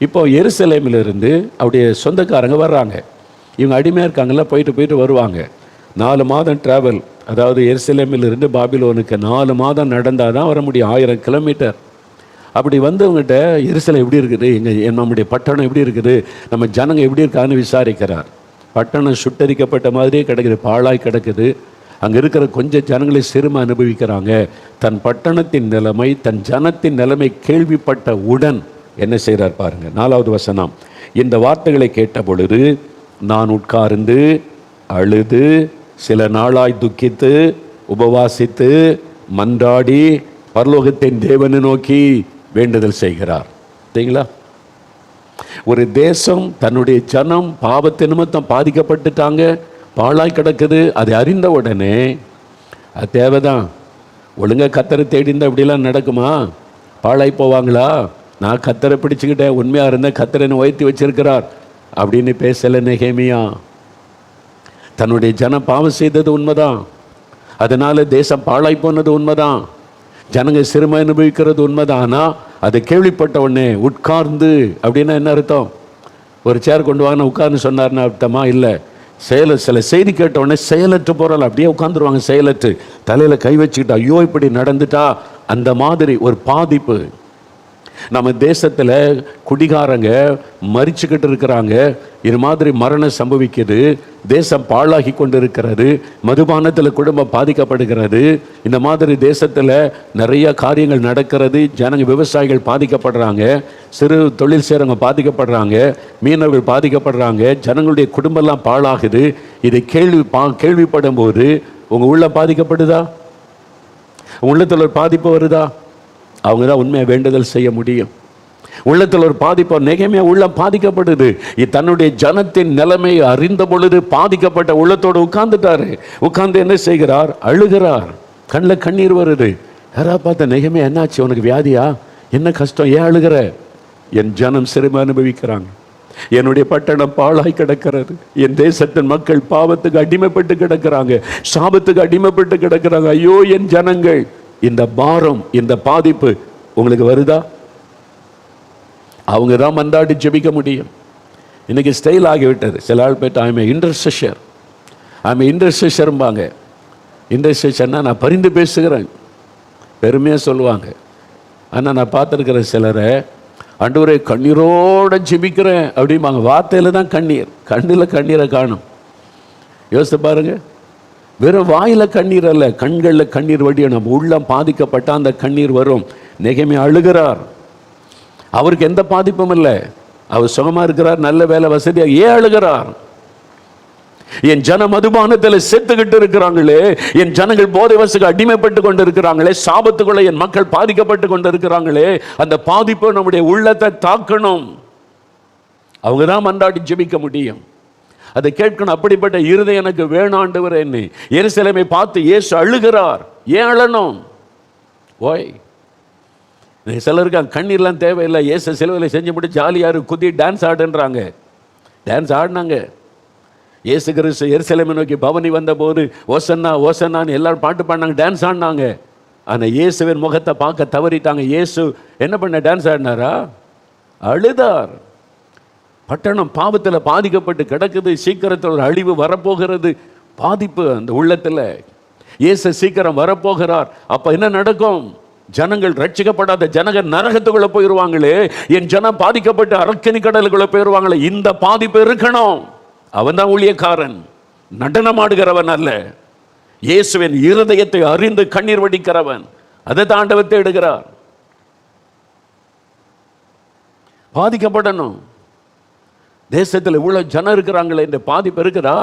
இப்போ எருசலேமிலிருந்து அவருடைய சொந்தக்காரங்க வர்றாங்க. இவங்க அடிமையாக இருக்காங்கல்ல, போயிட்டு வருவாங்க. 4 மாதம் ட்ராவல். அதாவது எருசலேமிலிருந்து பாபிலோனுக்கு 4 மாதம் நடந்தால் தான் வர முடியும், 1000 கிலோமீட்டர். அப்படி வந்தவங்ககிட்ட எருசலேம் எப்படி இருக்குது, நம்முடைய பட்டணம் எப்படி இருக்குது, நம்ம ஜனங்க எப்படி இருக்கான்னு விசாரிக்கிறார். பட்டணம் சுட்டரிக்கப்பட்ட மாதிரியே கிடக்குது, பாழாய் கிடக்குது. அங்கே இருக்கிற கொஞ்சம் ஜனங்களை சிறுமை அனுபவிக்கிறாங்க. தன் பட்டணத்தின் நிலைமை, தன் ஜனத்தின் நிலைமை கேள்விப்பட்ட உடன் என்ன செய்கிறார் பாருங்கள், 4வது வசனம். இந்த வார்த்தைகளை கேட்ட பொழுது நான் உட்கார்ந்து அழுது சில நாளாய் துக்கித்து உபவாசித்து மன்றாடி பரலோகத்தின் தேவனை நோக்கி வேண்டுதல் செய்கிறார். சரிங்களா? ஒரு தேசம், தன்னுடைய ஜனம் பாவத்தின் நிமித்தம் பாதிக்கப்பட்டுட்டாங்க, பாழாய் கிடக்குது. அதை அறிந்த உடனே அது தேவைதான். ஒழுங்காக கத்தரை தேடி இருந்தால் இப்படிலாம் நடக்குமா? பாழாய் போவாங்களா? நான் கத்தரை பிடிச்சிக்கிட்டேன், உண்மையாக இருந்தேன், கத்தரை உயர்த்தி வச்சிருக்கிறார் அப்படின்னு பேசலை நெகேமியா. தன்னுடைய ஜனம் பாவம் செய்தது உண்மைதான், அதனால தேசம் பாழாய் போனது உண்மைதான், ஜனங்க சிறுமை அனுபவிக்கிறது உண்மைதான். ஆனால் அதை கேள்விப்பட்ட உடனே உட்கார்ந்து அப்படின்னா என்ன அர்த்தம்? ஒரு சேர் கொண்டு வாங்க உட்கார்ந்து சொன்னார்னு அர்த்தமா? இல்லை. சில செய்தி கேட்ட உடனே செயலற்று போகிறாள், அப்படியே உட்காந்துருவாங்க செயலற்று, தலையில் கை வச்சுக்கிட்டா ஐயோ இப்படி நடந்துட்டா. அந்த மாதிரி ஒரு பாதிப்பு நம்ம தேசத்தில். குடிகாரங்க மறிச்சுக்கிட்டு இருக்கிறாங்க, இது மாதிரி மரணம் சம்பவிக்குது, தேசம் பாழாகி கொண்டு இருக்கிறது, மதுபானத்தில் குடும்பம் பாதிக்கப்படுகிறது. இந்த மாதிரி தேசத்தில் நிறைய காரியங்கள் நடக்கிறது. ஜனங்க, விவசாயிகள் பாதிக்கப்படுறாங்க, சிறு தொழில் செய்கிறவங்க பாதிக்கப்படுறாங்க, மீனவர்கள் பாதிக்கப்படுறாங்க, ஜனங்களுடைய குடும்பம்லாம் பாழாகுது. இதை கேள்விப்படும் போது உங்கள் உள்ள பாதிக்கப்படுதா? உள்ளத்தில் ஒரு பாதிப்பு வருதா? அவங்க தான் உண்மையை வேண்டுதல் செய்ய முடியும். உள்ளத்தில் ஒரு பாதிப்பு. நெகேமியா உள்ளம் பாதிக்கப்படுது. தன்னுடைய ஜனத்தின் நிலைமையை அறிந்த பொழுது பாதிக்கப்பட்ட உள்ளத்தோடு உட்கார்ந்துட்டாரு. உட்கார்ந்து என்ன செய்கிறார்? அழுகிறார். கண்ணில் கண்ணீர் வருது. யாரா பார்த்த, நெகேமியா என்னாச்சு, உனக்கு வியாதியா, என்ன கஷ்டம், ஏன் அழுகிற? என் ஜனம் சிறுமை அனுபவிக்கிறாங்க, என்னுடைய பட்டணம் பாழாய் கிடக்கிறது, என் தேசத்தின் மக்கள் பாவத்துக்கு அடிமைப்பட்டு கிடக்கிறாங்க, சாபத்துக்கு அடிமைப்பட்டு கிடக்கிறாங்க. ஐயோ என் ஜனங்கள். இந்த பாரம், இந்த பாதிப்பு உங்களுக்கு வருதா? அவங்க தான் மன்றாடி ஜெபிக்க முடியும். இன்னைக்கு ஸ்டைல் ஆகிவிட்டது. சில ஆள் போய்ட்டு ஐம் இன்டர்செஷர்ம்பாங்க. இன்டர்செஷன்னா நான் பரிந்து பேசுகிறேன், பெருமையாக சொல்லுவாங்க. ஆனால் நான் பார்த்துருக்கிறேன் சிலரை, ஆண்டவரே கண்ணீரோட ஜெபிக்கிறேன் அப்படிம்பாங்க. வார்த்தையில் தான் கண்ணீர், கண்ணில் கண்ணீரை காணும். யோசித்து பாருங்க. வெறும் வாயில் கண்ணீர் அல்ல, கண்களில் கண்ணீர் வடியணும். உள்ளம் பாதிக்கப்பட்ட அந்த கண்ணீர் வரும். நெகேமியா அழுகிறார். அவருக்கு எந்த பாதிப்பும் இல்லை, அவர் சுகமாக இருக்கிறார், நல்ல வேலை வசதியாக. ஏன் அழுகிறார்? என் ஜன மதுபானத்தில் செத்துக்கிட்டு இருக்கிறாங்களே, என் ஜனங்கள் போதை வசுக்கு அடிமைப்பட்டு கொண்டு இருக்கிறாங்களே, சாபத்துக்குள்ள என் மக்கள் பாதிக்கப்பட்டு கொண்டு இருக்கிறாங்களே, அந்த பாதிப்பு நம்முடைய உள்ளத்தை தாக்கணும். அவங்க தான் மன்றாடி ஜெபிக்க முடியும், அதை கேட்கணும். அப்படிப்பட்ட இருதயம் எனக்கு வேணாண்டவர். என்ன எருசலேமை பார்த்து இயேசு அழுகிறார். ஏன் அழணும்? ஓய், சிலருக்கு கண்ணீர்லாம் தேவையில்லை. இயேசு சிலுவையில் செஞ்சு முடிச்சு ஜாலியாரு குதி டான்ஸ் ஆடுன்றாங்க. டான்ஸ் ஆடினாங்க. இயேசு கிறிஸ்து எருசலேமை நோக்கி பவனி வந்த போது ஓசன்னா ஓசன்னான்னு எல்லாரும் பாட்டு பாடினாங்க, டான்ஸ் ஆடினாங்க. ஆனால் இயேசுவின் முகத்தை பார்க்க தவறிட்டாங்க. இயேசு என்ன பண்ண? டான்ஸ் ஆடினாரா? அழுதார். பட்டணம் பாவத்தில் பாதிக்கப்பட்டு கிடக்குது, சீக்கிரத்தில் ஒரு அழிவு வரப்போகிறது, பாதிப்பு அந்த உள்ளத்தில். இயேசு சீக்கிரம் வரப்போகிறார். அப்ப என்ன நடக்கும்? ஜனங்கள் ரட்சிக்கப்படாத ஜனங்கள் நரகத்துக்குள்ள போயிருவாங்களே, என் ஜனம் பாதிக்கப்பட்டு அரக்கனி கடலுக்குள்ள போயிருவாங்களே, இந்த பாதிப்பு இருக்கணும். அவன் தான் ஊழியக்காரன், நடனமாடுகிறவன் அல்ல. இயேசுவின் இருதயத்தை அறிந்து கண்ணீர் வடிக்கிறவன். அதை ஆண்டவர் தேடுகிறார். பாதிக்கப்படணும். தேசத்தில் இவ்வளவு ஜனம் இருக்கிறாங்களே, இந்த பாதிப்பு இருக்குதா?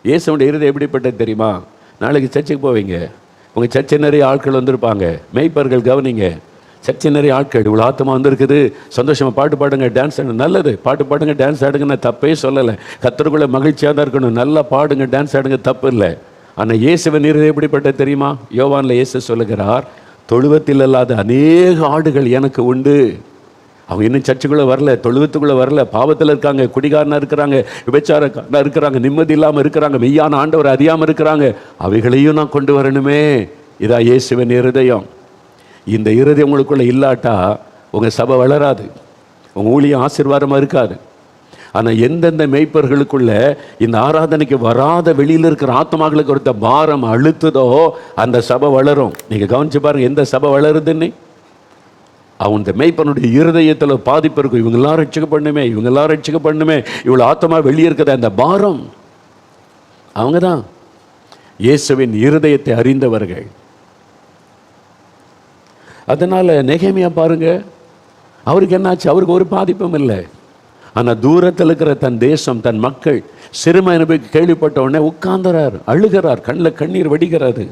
இயேசுடைய இருதயம் எப்படிப்பட்டது தெரியுமா? நாளைக்கு சர்ச்சுக்கு போவீங்க, உங்கள் சர்ச்சை நிறைய ஆட்கள் வந்திருப்பாங்க. மெய்ப்பர்கள் கவனிங்க, சர்ச்சை நிறைய ஆட்கள், இவ்வளோ ஆத்தமாக வந்திருக்குது, சந்தோஷமாக பாட்டு பாடுங்க, டான்ஸ் ஆடுங்க. நல்லது, பாட்டு பாடுங்க, டான்ஸ் ஆடுங்க, நான் தப்பே சொல்லலை. கர்த்தருக்குள்ள மகிழ்ச்சியாக தான் இருக்கணும், நல்லா பாடுங்க, டான்ஸ் ஆடுங்க, தப்பு இல்லை. ஆனால் இயேசுவின் இருதயம் எப்படிப்பட்டது தெரியுமா? யோவானில் இயேசு சொல்லுகிறார், தொழுவத்தில் இல்லாத அநேக ஆடுகள் எனக்கு உண்டு. அவங்க இன்னும் சர்ச்சுக்குள்ளே வரல, தொழுவத்துக்குள்ளே வரல, பாவத்தில் இருக்காங்க, குடிகாரனாக இருக்கிறாங்க, விபச்சாரக்காரனாக இருக்கிறாங்க, நிம்மதி இல்லாமல் இருக்கிறாங்க, மெய்யான ஆண்டவர் அறியாமல் இருக்கிறாங்க. அவைகளையும் நான் கொண்டு வரணுமே. இதா இயேசுவின் இருதயம். இந்த இருதயம் உங்களுக்குள்ளே இல்லாட்டா உங்கள் சபை வளராது, உங்கள் ஊழியம் ஆசீர்வாதமாக இருக்காது. ஆனால் எந்தெந்த மெய்ப்பர்களுக்குள்ள இந்த ஆராதனைக்கு வராத வெளியில் இருக்கிற ஆத்மாக்களுக்கு ஒருத்த பாரம் அழுத்துதோ அந்த சபை வளரும். நீங்கள் கவனிச்சு பாருங்கள், எந்த சபை வளருதுன்னு. அவன் இந்த மெய்ப்பனுடைய இருதயத்தில் பாதிப்பு இருக்கும். இவங்கெல்லாம் ரட்சிக்க பண்ணுமே, இவங்கெல்லாம் ரட்சிக்க பண்ணுமே, இவ்வளோ ஆத்மா வெளியே இருக்கிற அந்த பாரம், அவங்க தான் இயேசுவின் இருதயத்தை அறிந்தவர்கள். அதனால் நெகேமியா பாருங்க, அவருக்கு என்னாச்சு? அவருக்கு ஒரு பாதிப்பும் இல்லை. ஆனால் தூரத்தில் இருக்கிற தன் தேசம், தன் மக்கள் சிறுமை அனுபவிக்க கேள்விப்பட்ட உடனே உட்கார்ந்துறார், அழுகிறார், கண்ணில் கண்ணீர் வடிகிறது.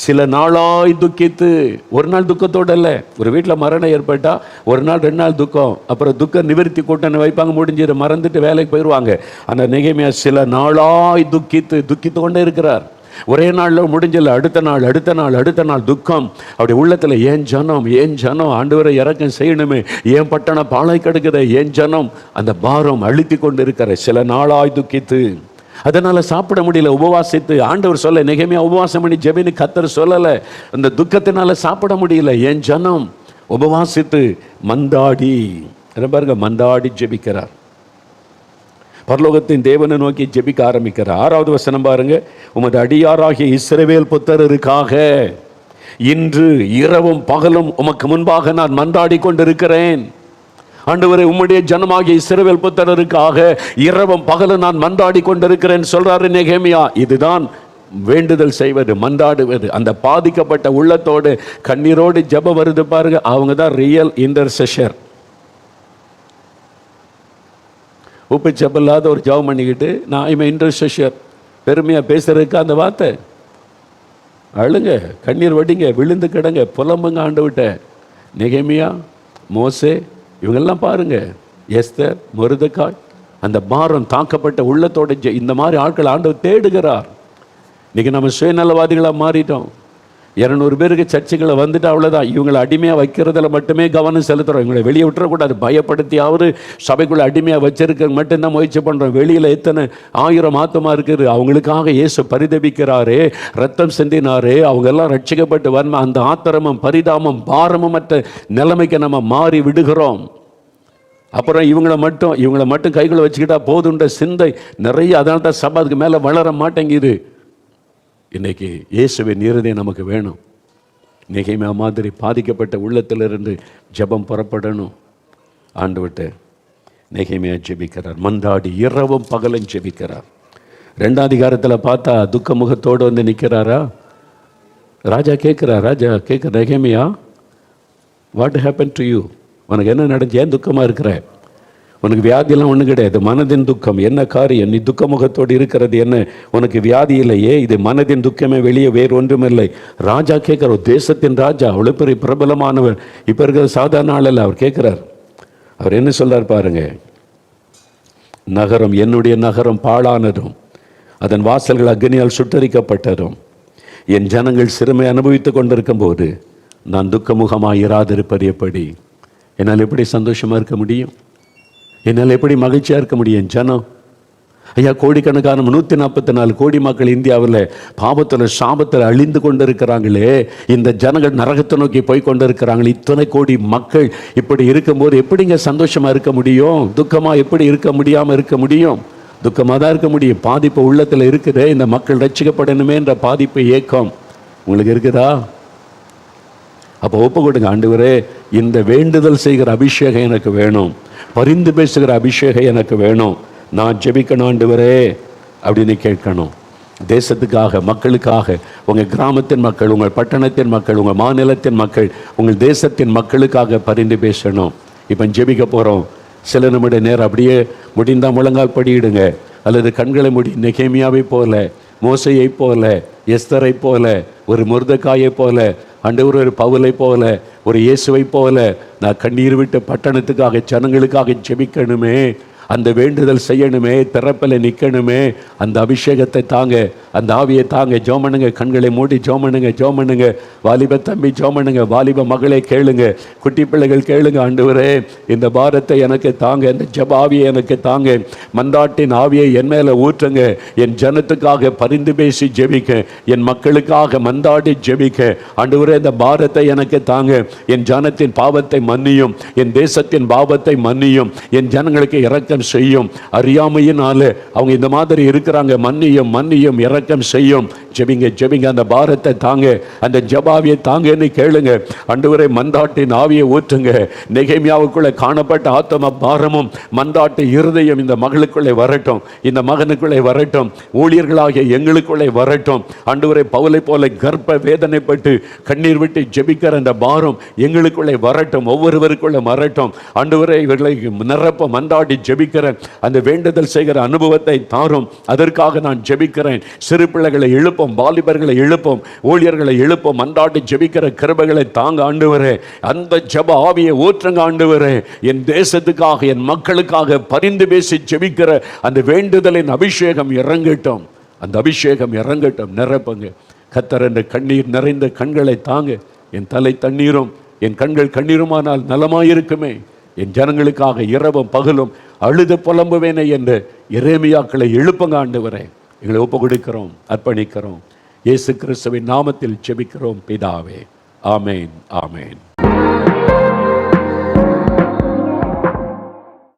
சில நாளாய் துக்கித்து, ஒரு நாள் துக்கத்தோடு இல்லை. ஒரு வீட்டில் மரணம் ஏற்பட்டால் ஒரு நாள் 2 நாள் துக்கம், அப்புறம் துக்க நிவர்த்தி கூட்டணி வைப்பாங்க, முடிஞ்சிட மறந்துட்டு வேலைக்கு போயிடுவாங்க. ஆனால் நெகேமியா சில நாளாய் துக்கித்து கொண்டே இருக்கிறார். ஒரே நாளில் முடிஞ்சல, அடுத்த நாள் துக்கம். அப்படி உள்ளத்தில் ஏன் ஜனம் ஆண்டவரை இறக்கம் செய்யணுமே, ஏன் பட்டணம் பாழை கிடக்குது, ஏன் ஜனம், அந்த பாரம் அழுத்தி கொண்டு இருக்கிற சில நாளாய் துக்கித்து. அதனால சாப்பிட முடியல, உபவாசித்து. ஆண்டவர் சொல்ல, நெகேமியா உபவாசம் பண்ணி ஜெபின்னு கர்த்தர் சொல்லலை. அந்த துக்கத்தினால சாப்பிட முடியல, என் ஜனம் உபவாசித்து மந்தாடி, பாருங்க, மந்தாடி ஜெபிக்கிறார். பரலோகத்தின் தேவனை நோக்கி ஜெபிக்க ஆரம்பிக்கிறார். 6வது வசனம் பாருங்க, உமது அடியாராகிய இஸ்ரவேல் புத்திரருக்காக இன்று இரவும் பகலும் உமக்கு முன்பாக நான் மன்றாடி கொண்டிருக்கிறேன். ஆண்டவரே, உம்முடைய ஜனமாகிய இஸ்ரவேல் புத்திரருக்காக இரவும் பகலும் நான் மன்றாடி கொண்டிருக்கிறேன் சொல்றாரு நெகேமியா. இதுதான் வேண்டுதல் செய்வது, மன்றாடுவது. அந்த பாதிக்கப்பட்ட உள்ளத்தோடு கண்ணீரோடு ஜெபம் வருது பாருங்க, அவங்க தான் ரியல் இன்டர்செஷர். உப்பு செப்பல்லாத ஒரு ஜெபம் பண்ணிக்கிட்டு நான் இவன் இன்டர்செஷர் பெருமையாக பேசுறதுக்கு அந்த வார்த்தை. அழுங்க, கண்ணீர் வடிங்க, விழுந்து கிடங்க, புலம்புங்க ஆண்டவர்கிட்ட. நெகேமியா, மோசே, இவங்கெல்லாம் பாருங்க, எஸ்தர், மொர்தெகாய், அந்த பாரம் தாக்கப்பட்ட உள்ளத்தோட இந்த மாதிரி ஆட்கள் ஆண்டவர் தேடுகிறார். இன்னைக்கு நம்ம சுயநலவாதிகளாக மாறிட்டோம். 200 பேருக்கு சர்ச்சைகளை வந்துட்டு அவ்வளோதான். இவங்களை அடிமையாக வைக்கிறதுல மட்டுமே கவனம் செலுத்துகிறோம். இவங்களை வெளியே விட்டுறக்கூடாது, பயப்படுத்தியாவது சபைக்குள்ளே அடிமையாக வச்சிருக்க மட்டும்தான் முயற்சி பண்ணுறோம். வெளியில் எத்தனை 1000 ஆத்மா இருக்குது, அவங்களுக்காக இயேசு பரிதபிக்கிறாரே, ரத்தம் சிந்தினாரே, அவங்கெல்லாம் ரட்சிக்கப்பட்டு வரணும். அந்த ஆத்திரமும் பரிதாபமும் பாரமும் மற்ற நிலைமைக்கு நம்ம மாறி விடுகிறோம். அப்புறம் இவங்களை மட்டும் கைகளை வச்சுக்கிட்டா போதுன்ற சிந்தை நிறைய. அதனால தான் சபை அதுக்கு மேலே வளர மாட்டேங்குது. இன்னைக்கு இயேசுவின் இருதயம் நமக்கு வேணும். நெகேமியா மாதிரி பாதிக்கப்பட்ட உள்ளத்திலிருந்து ஜெபம் புறப்படணும். ஆண்டவர்கிட்ட நெகேமியா ஜெபிக்கிறார், மன்றாடி இரவும் பகலும் ஜெபிக்கிறார். 2ஆம் அதிகாரத்தில் பார்த்தா துக்க முகத்தோடு வந்து நிற்கிறாரா. ராஜா கேட்குற, நெகேமியா, வாட் ஹேப்பன் டு யூ? உனக்கு என்ன நடந்துச்சு? ஏன் துக்கமாக இருக்கிற? உனக்கு வியாதியெல்லாம் ஒன்றும் கிடையாது, மனதின் துக்கம். என்ன காரியம்? நீ துக்க முகத்தோடு இருக்கிறது என்ன? உனக்கு வியாதி இல்லையே, இது மனதின் துக்கமே, வெளியே வேறு ஒன்றுமில்லை. ராஜா கேட்குற, தேசத்தின் ராஜா, அவ்வளோ பெரிய பிரபலமானவர், இப்போ இருக்கிற சாதாரண ஆள் இல்லை. அவர் கேட்குறார். அவர் என்ன சொல்றார் பாருங்க, நகரம், என்னுடைய நகரம் பாழானதும் அதன் வாசல்கள் அக்னியால் சுட்டரிக்கப்பட்டதும் என் ஜனங்கள் சிறுமை அனுபவித்து கொண்டிருக்கும் போது நான் துக்கமுகமாக இராதிருப்பது எப்படி? என்னால் எப்படி சந்தோஷமாக இருக்க முடியும்? என்னால் எப்படி மகிழ்ச்சியாக இருக்க முடியும்? ஜனம் ஐயா, கோடிக்கணக்கான 144 கோடி மக்கள் இந்தியாவில் பாவத்தில் சாபத்தில் அழிந்து கொண்டு இருக்கிறாங்களே, இந்த ஜனங்கள் நரகத்தை நோக்கி போய் கொண்டு இருக்கிறாங்களே, இத்தனை கோடி மக்கள் இப்படி இருக்கும்போது எப்படிங்க சந்தோஷமாக இருக்க முடியும்? துக்கமாக எப்படி இருக்க முடியாமல் இருக்க முடியும்? துக்கமாக தான் இருக்க முடியும். பாதிப்பு உள்ளத்தில் இருக்குது. இந்த மக்கள் ரட்சிக்கப்படணுமே என்ற பாதிப்பு ஏக்கம் உங்களுக்கு இருக்குதா? அப்போ ஒப்பு கொடுங்க, ஆண்டவரே இந்த வேண்டுதல் செய்கிற அபிஷேகம் எனக்கு வேணும், பரிந்து பேசுகிற அபிஷேகம் எனக்கு வேணும், நான் ஜெபிக்கணும் ஆண்டவரே அப்படின்னு கேட்கணும். தேசத்துக்காக, மக்களுக்காக, உங்கள் கிராமத்தின் மக்கள், உங்கள் பட்டணத்தின் மக்கள், உங்கள் மாநிலத்தின் மக்கள், உங்கள் தேசத்தின் மக்களுக்காக பரிந்து பேசணும். இப்போ ஜெபிக்க போகிறோம். சில நிமிட நேரம் அப்படியே முடிந்தால் முழங்கால் படியிடுங்க, அல்லது கண்களை மூடி நெகேமியாவை போல, மோசையை போல, எஸ்தரை போல, ஒரு முர்தகாயை போல, ஆண்டவர் ஒரு பவுலை போல, ஒரு இயேசுவை போல நான் கண்ணீர் விட்டு பட்டணத்துக்காக, ஜனங்களுக்காக ஜெபிக்கணுமே, அந்த வேண்டுதல் செய்யணுமே, திறப்பில் நிற்கணுமே. அந்த அபிஷேகத்தை தாங்க, அந்த ஆவியை தாங்க. ஜோமனுங்க, கண்களை மூடி ஜோமனுங்க, ஜோமனுங்க. வாலிப தம்பி ஜோமனுங்க, வாலிப மகளே கேளுங்க, குட்டி பிள்ளைகள் கேளுங்க. ஆண்டவரே இந்த பாரத்தை எனக்கு தாங்க, இந்த ஜப ஆவியை எனக்கு தாங்க, மந்தாட்டின் ஆவியை என் மேலே ஊற்றுங்க. என் ஜனத்துக்காக பரிந்து பேசி ஜெபிக்க, என் மக்களுக்காக மந்தாடி ஜெபிக்க. ஆண்டவரே இந்த பாரத்தை எனக்கு தாங்க. என் ஜனத்தின் பாவத்தை மன்னியும், என் தேசத்தின் பாவத்தை மன்னியும், என் ஜனங்களுக்கு இரக்கம் செய்யும். அறியாமையினால அவங்க இந்த மாதிரி இருக்கிறாங்க. மன்னியும், மன்னியும், இரக்கம் செய்யும். ஜெபிங்க, ஜெபிங்க. அந்த பாரத்தை தாங்க, அந்த ஜபாவியை தாங்கன்னு கேளுங்க. ஆண்டவரே மந்தாட்டின் ஆவியை ஊற்றுங்க. நெகேமியாவுக்குள்ளே காணப்பட்ட ஆத்ம பாரமும் மந்தாட்டு இருதயம் இந்த மகளுக்குள்ளே வரட்டும், இந்த மகனுக்குள்ளே வரட்டும், ஊழியர்களாகிய எங்களுக்குள்ளே வரட்டும். ஆண்டவரே பவுலை போல கர்ப்ப வேதனைப்பட்டு கண்ணீர் விட்டு ஜெபிக்கிற அந்த பாரம் எங்களுக்குள்ளே வரட்டும், ஒவ்வொருவருக்குள்ளே வரட்டும். ஆண்டவரே இவர்களை நிரப்ப மந்தாடி ஜெபிக்கிற அந்த வேண்டுதல் செய்கிற அனுபவத்தை தாரும். அதற்காக நான் ஜெபிக்கிறேன். சிறு பிள்ளைகளை எழுப்போம், வாலிபர்களை எழுப்போம், ஊழியர்களை எழுப்போம். மன்றாடி ஜெபிக்கிற கிருபைகளை தாங்க ஆண்டவரே. அந்த ஜெப ஆவியை ஊற்றுங்க ஆண்டவரே. என் தேசத்துக்காக, என் மக்களுக்காக பரிந்து பேசி ஜெபிக்கிற அந்த வேண்டுதலின் அபிஷேகம் இறங்கட்டும், அந்த அபிஷேகம் இறங்கட்டும். நிரப்புங்க கர்த்தர். என்ற கண்ணீர் நிறைந்த கண்களை தாங்க. என் தலை தண்ணீரும் என் கண்கள் கண்ணீருமானால் நலமாயிருக்குமே. என் ஜனங்களுக்காக இரவும் பகலும் அழுது புலம்புவேனே என்று எரேமியாக்களை எழுப்புங்க ஆண்டவரே. எங்களை ஒப்பு கொடுக்கிறோம், அர்ப்பணிக்கிறோம். இயேசு கிறிஸ்துவின் நாமத்தில் ஜெபிக்கிறோம் பிதாவே. ஆமேன், ஆமேன்.